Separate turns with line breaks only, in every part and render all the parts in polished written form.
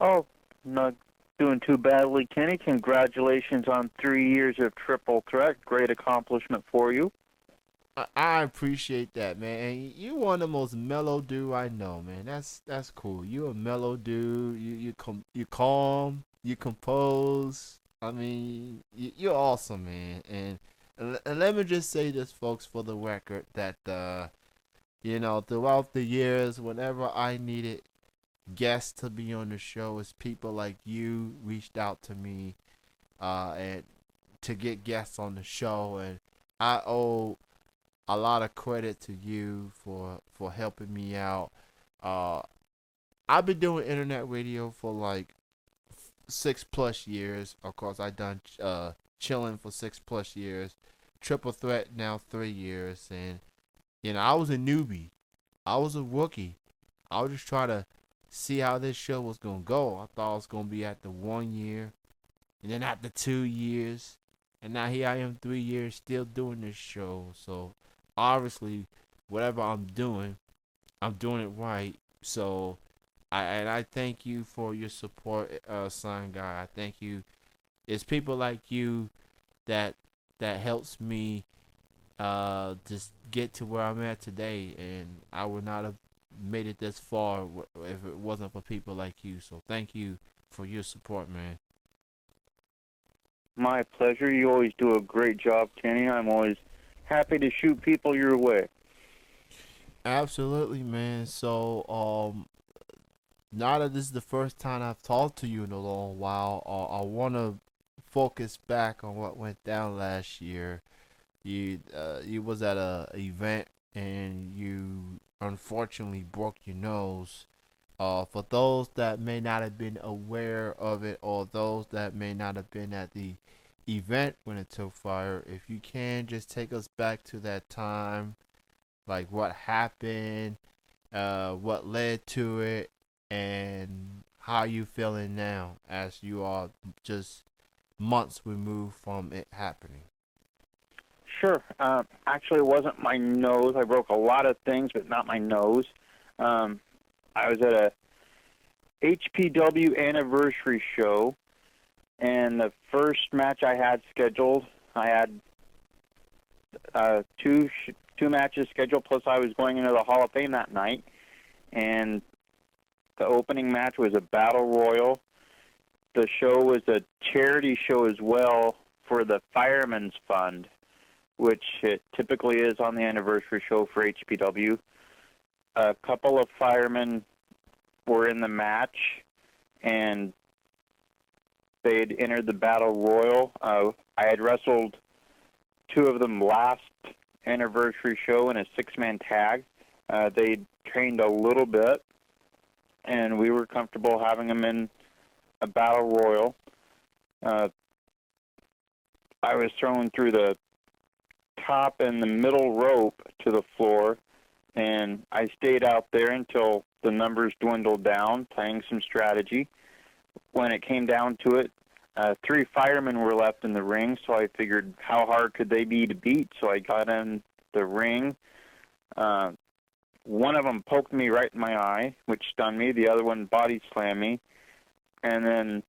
Oh, not doing too badly, Kenny. Congratulations on 3 years of Triple Threat. Great accomplishment for you.
I appreciate that, man. And you one of the most mellow dude I know, man. That's cool. You a mellow dude. You calm. You compose. I mean, you're awesome, man. And let me just say this, folks, for the record, that throughout the years, whenever I needed guests to be on the show, it's people like you reached out to me, and to get guests on the show, and I owe a lot of credit to you for helping me out. Uh, I've been doing internet radio for like 6 plus years. Of course, I done chilling for 6 plus years. Triple threat now 3 years, and I was a newbie. I was a rookie. I was just trying to see how this show was gonna go. I thought it was gonna be at the 1 year, and then after 2 years, and now here I am 3 years still doing this show. So obviously, whatever I'm doing it right. So I thank you for your support, son guy. I thank you. It's people like you that helps me just get to where I'm at today, and I would not have made it this far if it wasn't for people like you. So thank you for your support, man.
My pleasure. You always do a great job, Kenny. I'm always happy to shoot people your way.
Absolutely, man. So, now that this is the first time I've talked to you in a long while, I want to focus back on what went down last year. You was at a event and you unfortunately broke your nose. For those that may not have been aware of it, or those that may not have been at the event when it took fire, if you can just take us back to that time, like what happened, what led to it, and how you feeling now as you are just months removed from it happening.
Sure. Actually, it wasn't my nose. I broke a lot of things, but not my nose. Um, I was at a HPW anniversary show, and the first match I had scheduled, I had two matches scheduled. Plus, I was going into the Hall of Fame that night, and the opening match was a battle royal. The show was a charity show as well for the Firemen's Fund, which it typically is on the anniversary show for HPW. A couple of firemen were in the match, and they had entered the battle royal. I had wrestled two of them last anniversary show in a six-man tag. They trained a little bit, and we were comfortable having them in a battle royal. Uh, I was thrown through the top and the middle rope to the floor, and I stayed out there until the numbers dwindled down, playing some strategy. When it came down to it, three firemen were left in the ring, so I figured how hard could they be to beat, so I got in the ring. Uh, One of them poked me right in my eye, which stunned me. The other one body slammed me. And then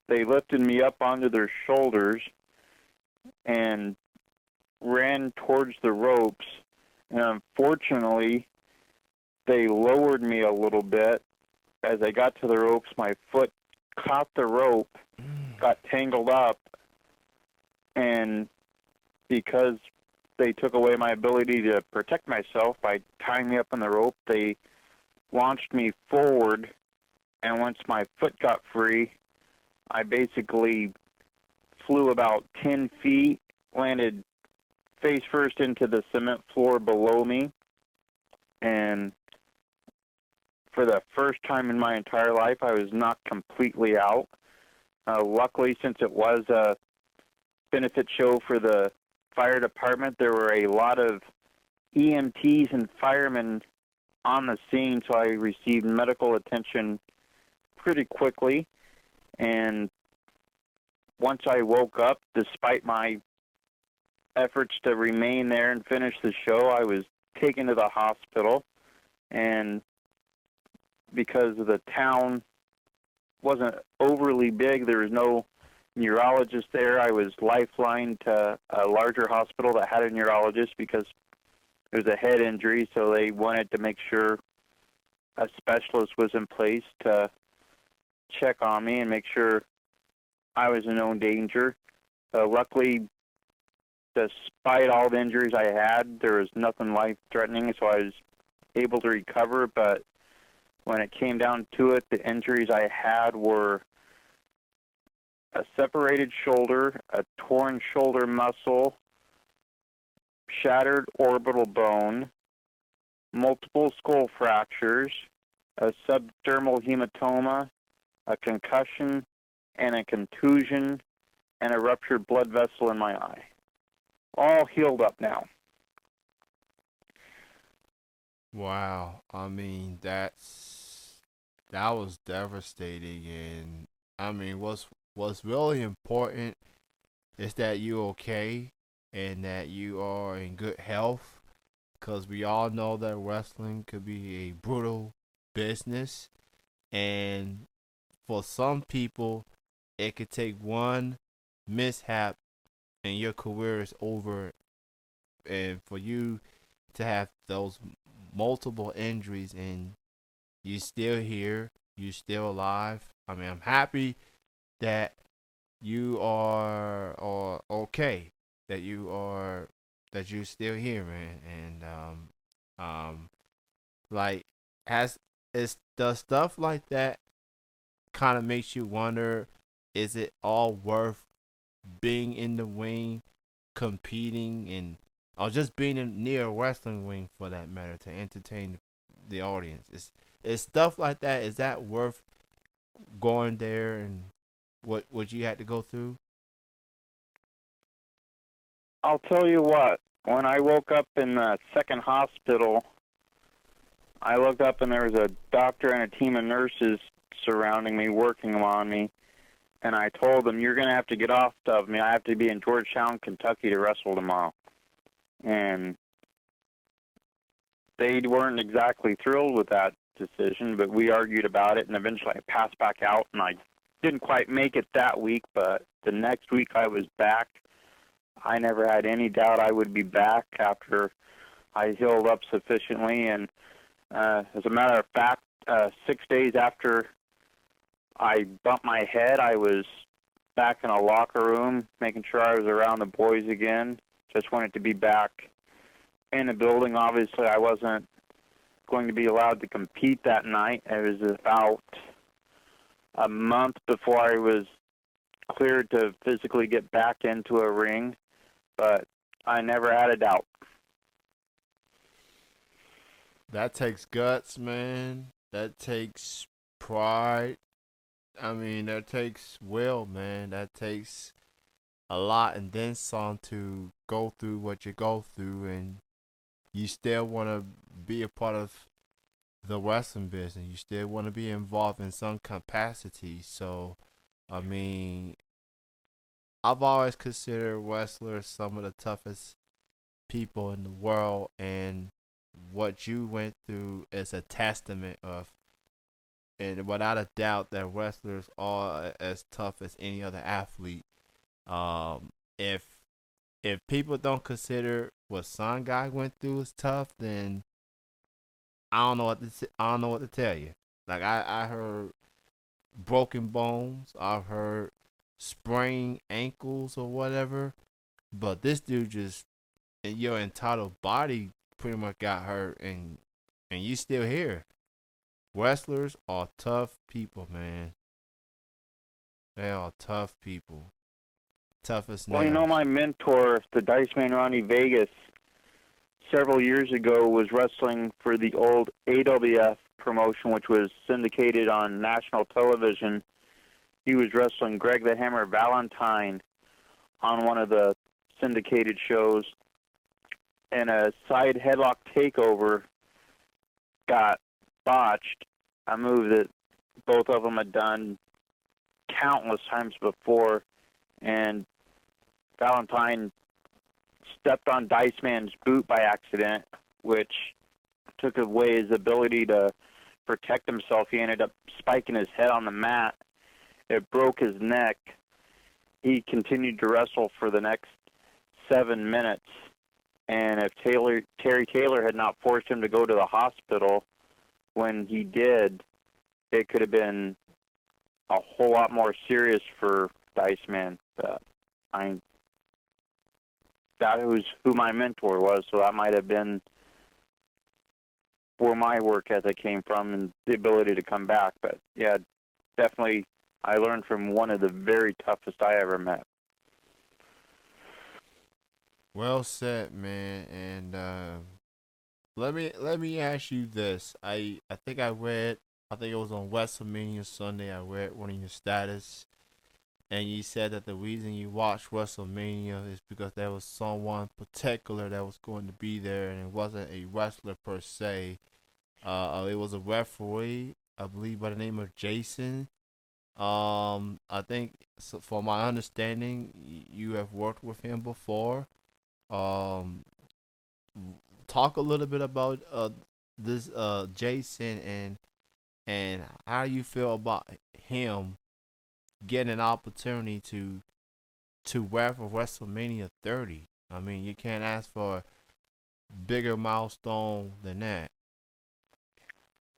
they lifted me up onto their shoulders and ran towards the ropes. And unfortunately, they lowered me a little bit. As I got to the ropes, my foot caught the rope, got tangled up, and because they took away my ability to protect myself by tying me up on the rope, they launched me forward, and once my foot got free, I basically flew about 10 feet, landed face first into the cement floor below me, and for the first time in my entire life, I was knocked completely out. Luckily, since it was a benefit show for the fire department, there were a lot of EMTs and firemen on the scene, so I received medical attention pretty quickly. And once I woke up, despite my efforts to remain there and finish the show, I was taken to the hospital. And because of the town wasn't overly big. There was no neurologist there. I was lifelined to a larger hospital that had a neurologist because it was a head injury, so they wanted to make sure a specialist was in place to check on me and make sure I was in no danger. Luckily, despite all the injuries I had, there was nothing life-threatening, so I was able to recover. But when it came down to it, the injuries I had were a separated shoulder, a torn shoulder muscle, shattered orbital bone, multiple skull fractures, a subdermal hematoma, a concussion, and a contusion, and a ruptured blood vessel in my eye. All healed up now.
Wow. I mean, that was devastating, and I mean, what's really important is that you're okay and that you are in good health, because we all know that wrestling could be a brutal business, and for some people, it could take one mishap and your career is over. And for you to have those multiple injuries and you still here, you still alive. I mean, I'm happy that you are okay, that you're still here, man. And like, has is does stuff like that kind of makes you wonder, is it all worth being in the ring, competing, and or just being near a wrestling ring for that matter to entertain the audience? Is stuff like that, is that worth going there and what you had to go through?
I'll tell you what, when I woke up in the second hospital, I looked up and there was a doctor and a team of nurses surrounding me, working on me. And I told them, you're going to have to get off of me. I have to be in Georgetown, Kentucky to wrestle tomorrow. And they weren't exactly thrilled with that decision, but we argued about it, and eventually I passed back out, and I didn't quite make it that week, but the next week I was back. I never had any doubt I would be back after I healed up sufficiently, and as a matter of fact, 6 days after I bumped my head, I was back in a locker room, making sure I was around the boys again. Just wanted to be back in the building. Obviously, I wasn't going to be allowed to compete that night. It was about a month before I was cleared to physically get back into a ring, but I never had a doubt.
That takes guts, man. That takes pride. I mean, that takes will, man. That takes a lot and then some to go through what you go through, and you still want to be a part of the wrestling business. You still want to be involved in some capacity. So, I mean, I've always considered wrestlers some of the toughest people in the world, and what you went through is a testament of, and without a doubt, that wrestlers are as tough as any other athlete. If people don't consider what Son Guy went through as tough, then I don't know what to tell you. Like, I heard broken bones, I've heard sprained ankles or whatever, but this dude just, and your entire body pretty much got hurt, and you still here. Wrestlers are tough people, man. They are tough people. Tough as nails.
Well, you know, my mentor, the Dice Man Ronnie Vegas, several years ago was wrestling for the old AWF promotion, which was syndicated on national television. He was wrestling Greg the Hammer Valentine on one of the syndicated shows, and a side headlock takeover got botched, a move that both of them had done countless times before, and Valentine stepped on Dice Man's boot by accident, which took away his ability to protect himself. He ended up spiking his head on the mat, it broke his neck, he continued to wrestle for the next 7 minutes. And if Terry Taylor had not forced him to go to the hospital when he did, it could have been a whole lot more serious for Diceman. That was who my mentor was, so that might have been where my work ethic came from and the ability to come back. But yeah, definitely, I learned from one of the very toughest I ever met.
Well said, man. And let me ask you this. I think I read. I think it was on WrestleMania Sunday. I read one of your status, and you said that the reason you watched WrestleMania is because there was someone particular that was going to be there, and it wasn't a wrestler per se. It was a referee, I believe, by the name of Jason. I think, so from my understanding, you have worked with him before. Um, Talk a little bit about this Jason, and how you feel about him getting an opportunity to ref for WrestleMania 30. I mean, you can't ask for a bigger milestone than that.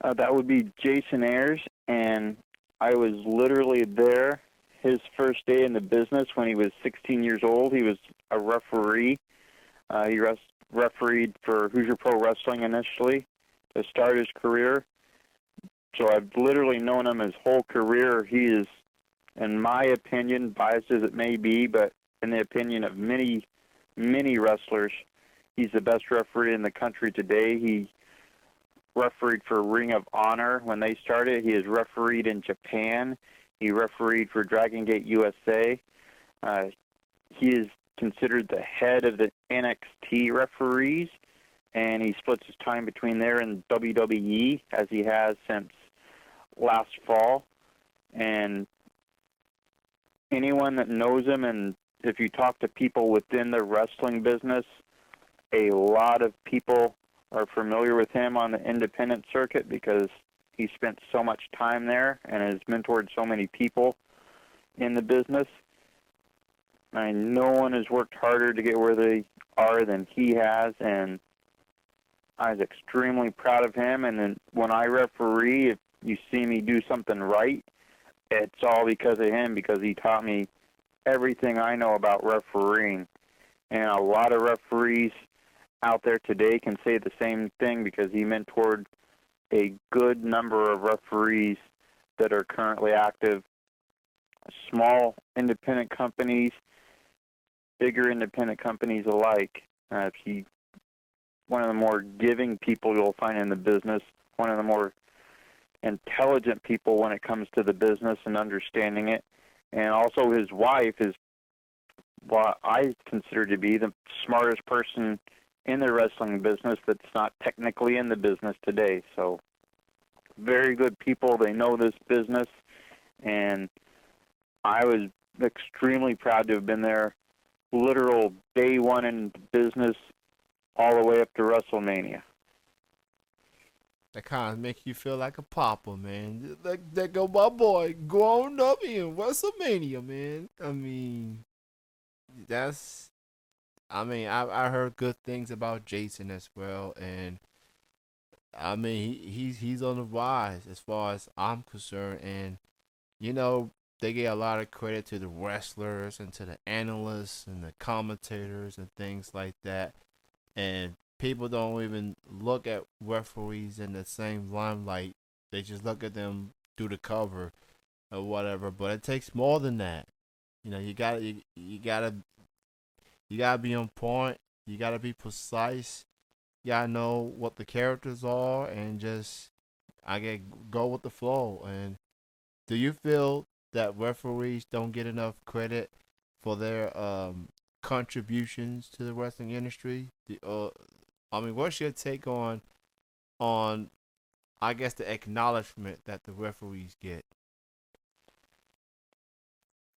That would be Jason Ayers, and I was literally there his first day in the business when he was 16 years old. He was a referee. He refereed for Hoosier Pro Wrestling initially to start his career. So I've literally known him his whole career. He is, in my opinion, biased as it may be, but in the opinion of many, many wrestlers, he's the best referee in the country today. He refereed for Ring of Honor when they started. He has refereed in Japan. He refereed for Dragon Gate USA. He is considered the head of the NXT referees, and he splits his time between there and WWE, as he has since last fall. And anyone that knows him, and if you talk to people within the wrestling business, a lot of people are familiar with him on the independent circuit because he spent so much time there and has mentored so many people in the business. No one has worked harder to get where they are than he has, and I was extremely proud of him. And then when I referee, if you see me do something right, it's all because of him, because he taught me everything I know about refereeing. And a lot of referees out there today can say the same thing because he mentored a good number of referees that are currently active, small independent companies, bigger independent companies alike. He, one of the more giving people you'll find in the business, one of the more intelligent people when it comes to the business and understanding it. And also his wife is what I consider to be the smartest person in the wrestling business that's not technically in the business today. So very good people. They know this business, and I was extremely proud to have been there literal day one in business all the way up to WrestleMania.
That kind of make you feel like a papa, man. Like that go my boy grown up in WrestleMania, man. I mean, that's. I mean, I heard good things about Jason as well, and I mean he's on the rise as far as I'm concerned, and you know they get a lot of credit to the wrestlers and to the analysts and the commentators and things like that, and people don't even look at referees in the same limelight. They just look at them through the cover or whatever. But it takes more than that. You know, you gotta be on point. You gotta be precise. You gotta know what the characters are, and just I get go with the flow. And do you feel that referees don't get enough credit for their contributions to the wrestling industry? I mean, what's your take on I guess the acknowledgement that the referees get?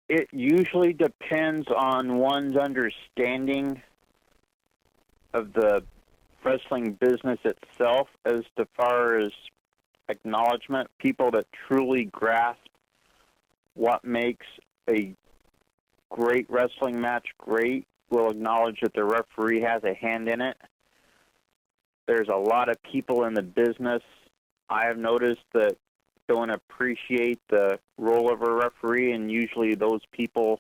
It usually depends on one's understanding of the wrestling business itself as to far as acknowledgement. People that truly grasp what makes a great wrestling match great will acknowledge that the referee has a hand in it. There's a lot of people in the business I have noticed that don't appreciate the role of a referee, and usually those people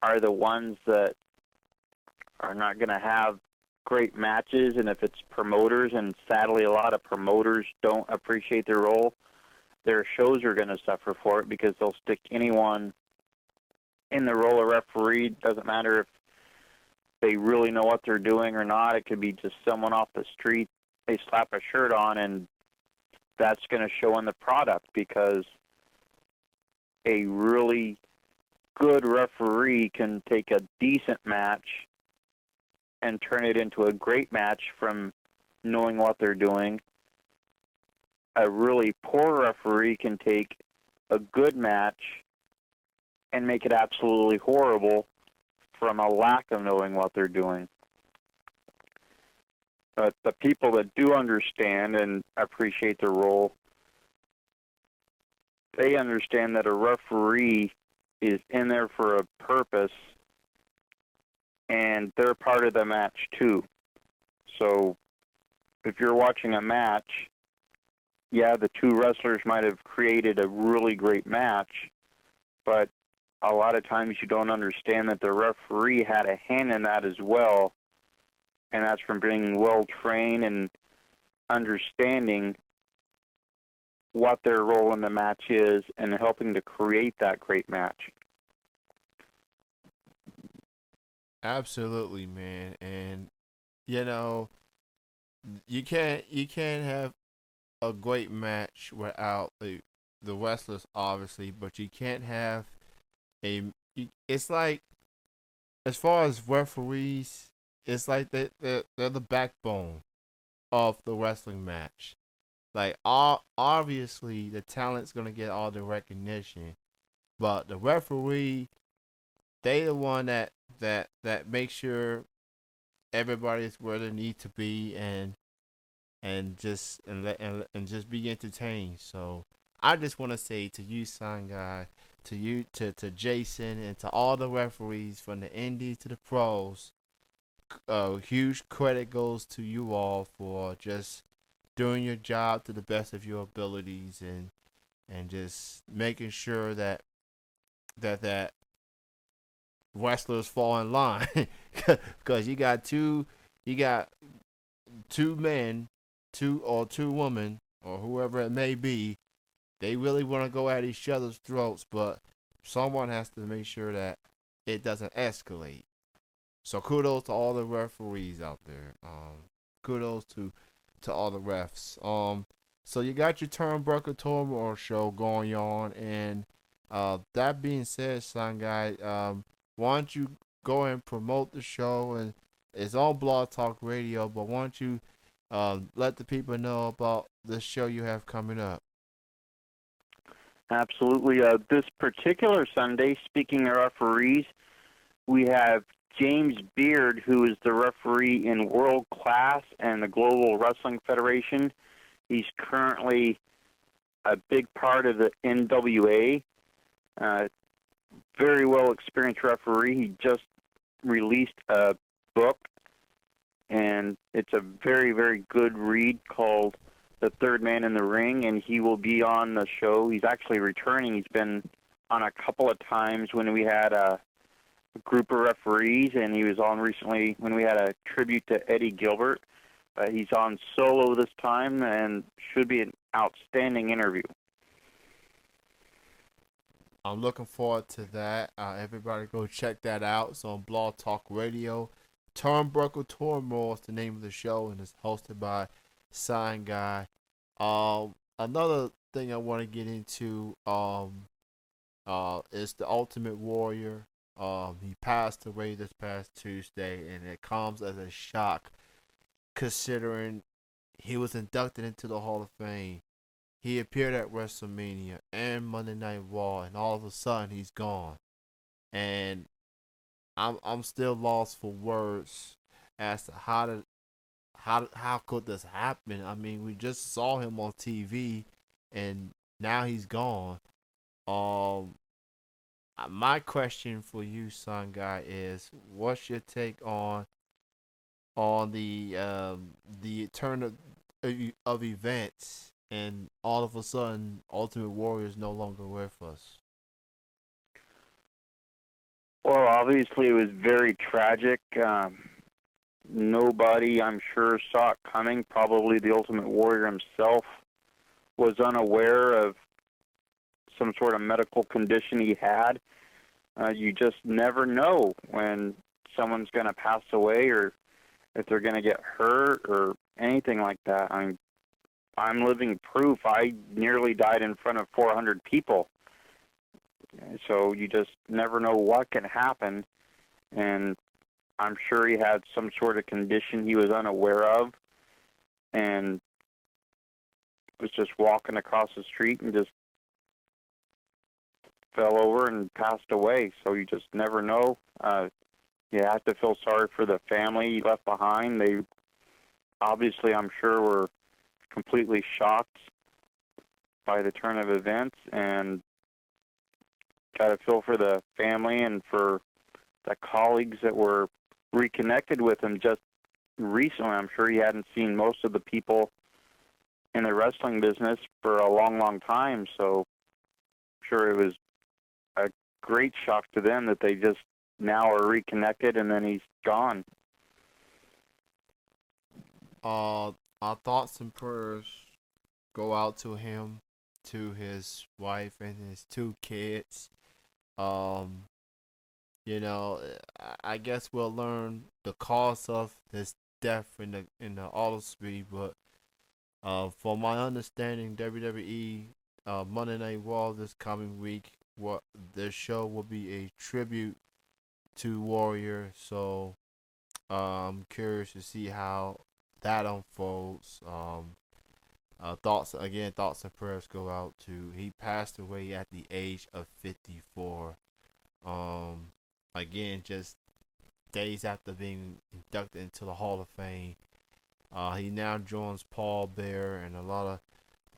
are the ones that are not going to have great matches. And if it's promoters, and sadly a lot of promoters don't appreciate their role, their shows are going to suffer for it because they'll stick anyone in the role of referee. Doesn't matter if they really know what they're doing or not. It could be just someone off the street. They slap a shirt on, and that's going to show in the product, because a really good referee can take a decent match and turn it into a great match from knowing what they're doing. A really poor referee can take a good match and make it absolutely horrible from a lack of knowing what they're doing. But the people that do understand and appreciate the role, they understand that a referee is in there for a purpose, and they're part of the match too. So if you're watching a match, yeah, the two wrestlers might have created a really great match, but a lot of times you don't understand that the referee had a hand in that as well, and that's from being well trained and understanding what their role in the match is and helping to create that great match.
Absolutely, man. And you know, you can't have a great match without the wrestlers, obviously, but you can't have it's like, as far as referees, it's like they're the backbone of the wrestling match. Like, obviously the talent's gonna get all the recognition, but the referee, they the one that makes sure everybody's where they need to be, and just be entertained. So I just want to say to you, Sign Guy, to you, to Jason, and to all the referees from the indies to the pros, huge credit goes to you all for just doing your job to the best of your abilities, and just making sure that wrestlers fall in line, because you got two men, two women, or whoever it may be. They really want to go at each other's throats, but someone has to make sure that it doesn't escalate. So kudos to all the referees out there. Kudos to all the refs. So you got your Turnbuckle Tormore show going on, and that being said, son guy, why don't you go and promote the show? And it's on Blog Talk Radio, but why don't you let the people know about the show you have coming up?
Absolutely. This particular Sunday, speaking of referees, we have James Beard, who is the referee in World Class and the Global Wrestling Federation. He's currently a big part of the NWA. Very well experienced referee. He just released a book, and it's a very, very good read called The Third Man in the Ring, and he will be on the show. He's actually returning. He's been on a couple of times when we had a group of referees, and he was on recently when we had a tribute to Eddie Gilbert. He's on solo this time, and should be an outstanding interview.
I'm looking forward to that. Everybody go check that out. It's on Blog Talk Radio. Turnbuckle Tormore is the name of the show, and it's hosted by Sign Guy. Another thing I want to get into is the Ultimate Warrior. He passed away this past Tuesday, and it comes as a shock considering he was inducted into the Hall of Fame. He appeared at WrestleMania and Monday Night Raw, and all of a sudden he's gone. And I'm still lost for words as to how could this happen. I mean, we just saw him on TV, and now he's gone. my question for you, son guy, is what's your take on the turn of events, and all of a sudden, Ultimate Warrior is no longer with us?
Well, obviously, it was very tragic. Nobody, I'm sure, saw it coming. Probably the Ultimate Warrior himself was unaware of some sort of medical condition he had. You just never know when someone's going to pass away or if they're going to get hurt or anything like that. I mean, I'm living proof. I nearly died in front of 400 people. So you just never know what can happen. And I'm sure he had some sort of condition he was unaware of and was just walking across the street and just fell over and passed away. So you just never know. You have to feel sorry for the family he left behind. They obviously, I'm sure, were completely shocked by the turn of events, and got to feel for the family and for the colleagues that were reconnected with him just recently. I'm sure he hadn't seen most of the people in the wrestling business for a long, long time, so I'm sure it was a great shock to them that they just now are reconnected and then he's gone.
Our thoughts and prayers go out to him, to his wife and his two kids. Um, I guess we'll learn the cause of this death in the auto speed, but from my understanding, WWE Monday Night Raw this coming week, what their show will be a tribute to Warrior. So I'm curious to see how that unfolds. Thoughts and prayers go out to. He passed away at the age of 54. Um, Again, just days after being inducted into the Hall of Fame. He now joins Paul Bear and a lot of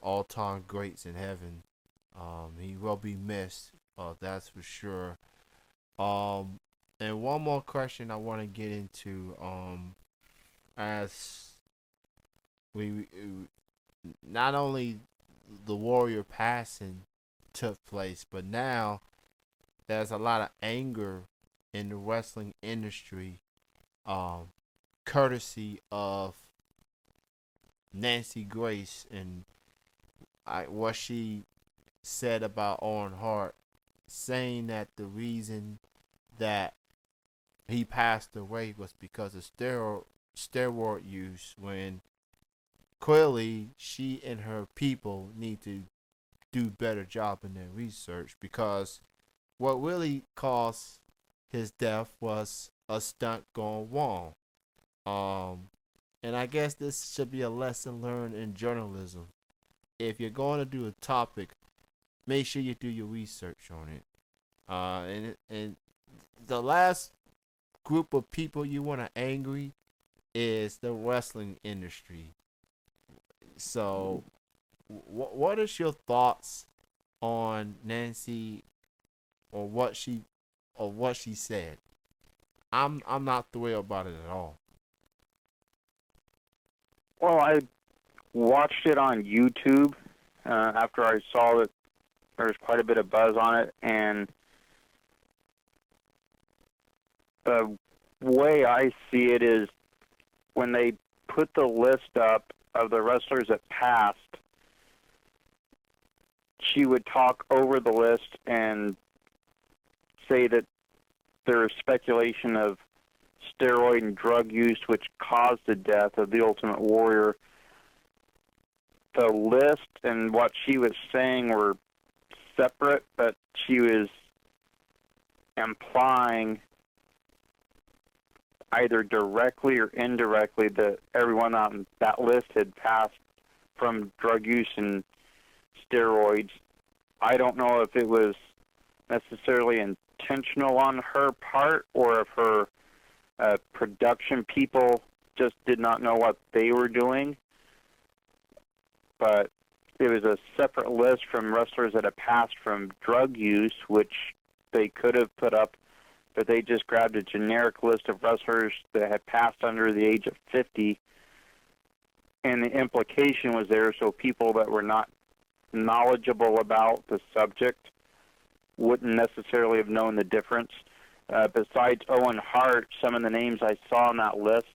all-time greats in heaven. He will be missed, that's for sure. Um, and one more question I want to get into. As we not only the Warrior passing took place, but now there's a lot of anger in the wrestling industry, um, courtesy of Nancy Grace and what she said about Owen Hart, saying that the reason that he passed away was because of steroid use, when clearly she and her people need to do better job in their research, because what really caused his death was a stunt gone wrong. Um, and I guess this should be a lesson learned in journalism. If you're going to do a topic, make sure you do your research on it. And the last group of people you want to angry is the wrestling industry. So, what is your thoughts on Nancy, or what she said? I'm not thrilled about it at all.
Well, I watched it on YouTube after I saw that there was quite a bit of buzz on it, and the way I see it is when they put the list up of the wrestlers that passed, she would talk over the list and say that there is speculation of steroid and drug use which caused the death of the Ultimate Warrior. The list and what she was saying were separate, but she was implying either directly or indirectly that everyone on that list had passed from drug use and steroids. I don't know if it was necessarily intentional on her part, or if her production people just did not know what they were doing. But it was a separate list from wrestlers that had passed from drug use, which they could have put up, but they just grabbed a generic list of wrestlers that had passed under the age of 50, and the implication was there so people that were not knowledgeable about the subject wouldn't necessarily have known the difference. Besides Owen Hart, some of the names I saw on that list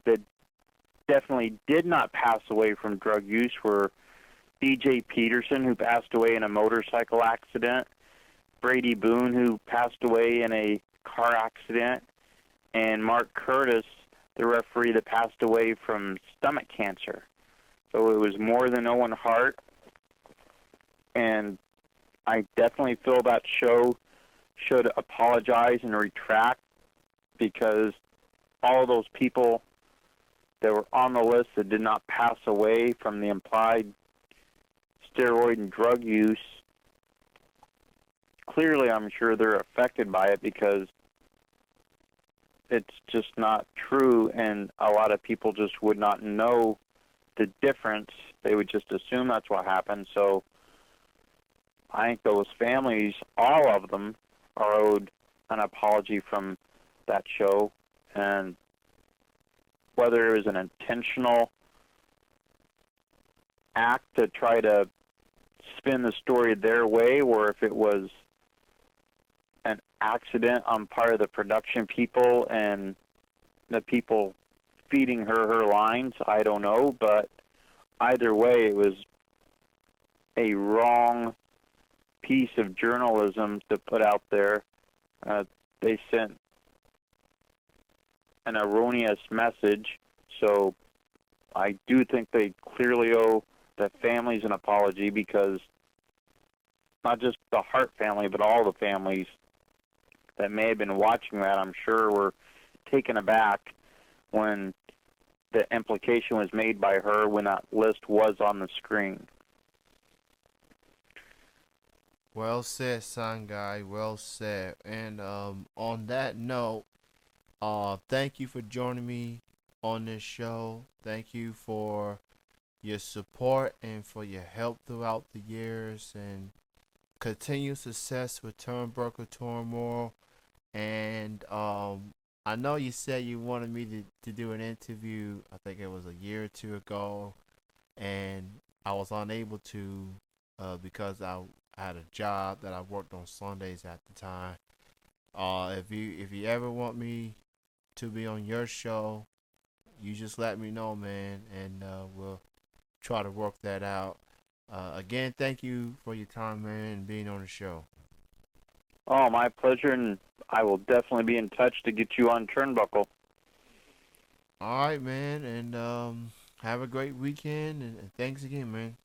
that definitely did not pass away from drug use were B.J. Peterson, who passed away in a motorcycle accident, Brady Boone, who passed away in a car accident, and Mark Curtis, the referee that passed away from stomach cancer. So it was more than Owen Hart, and I definitely feel that show should apologize and retract, because all of those people that were on the list that did not pass away from the implied steroid and drug use, clearly I'm sure they're affected by it, because it's just not true, and a lot of people just would not know the difference. They would just assume that's what happened. So I think those families, all of them, are owed an apology from that show, and whether it was an intentional act to try to spin the story their way, or if it was an accident on part of the production people and the people feeding her lines, I don't know. But either way, it was a wrong piece of journalism to put out there. They sent an erroneous message, so I do think they clearly owe the families an apology, because not just the Hart family, but all the families that may have been watching that, I'm sure, were taken aback when the implication was made by her when that list was on the screen.
Well said, son guy. Well said. And on that note, thank you for joining me on this show. Thank you for your support and for your help throughout the years, and continued success with Turnbuckle Turmoil. And I know you said you wanted me to do an interview, I think it was a year or two ago, and I was unable to because I had a job that I worked on Sundays at the time. If you ever want me to be on your show, you just let me know, man, and we'll try to work that out. Again, thank you for your time, man, and being on the show.
Oh, my pleasure, and I will definitely be in touch to get you on Turnbuckle.
All right, man, and have a great weekend, and thanks again, man.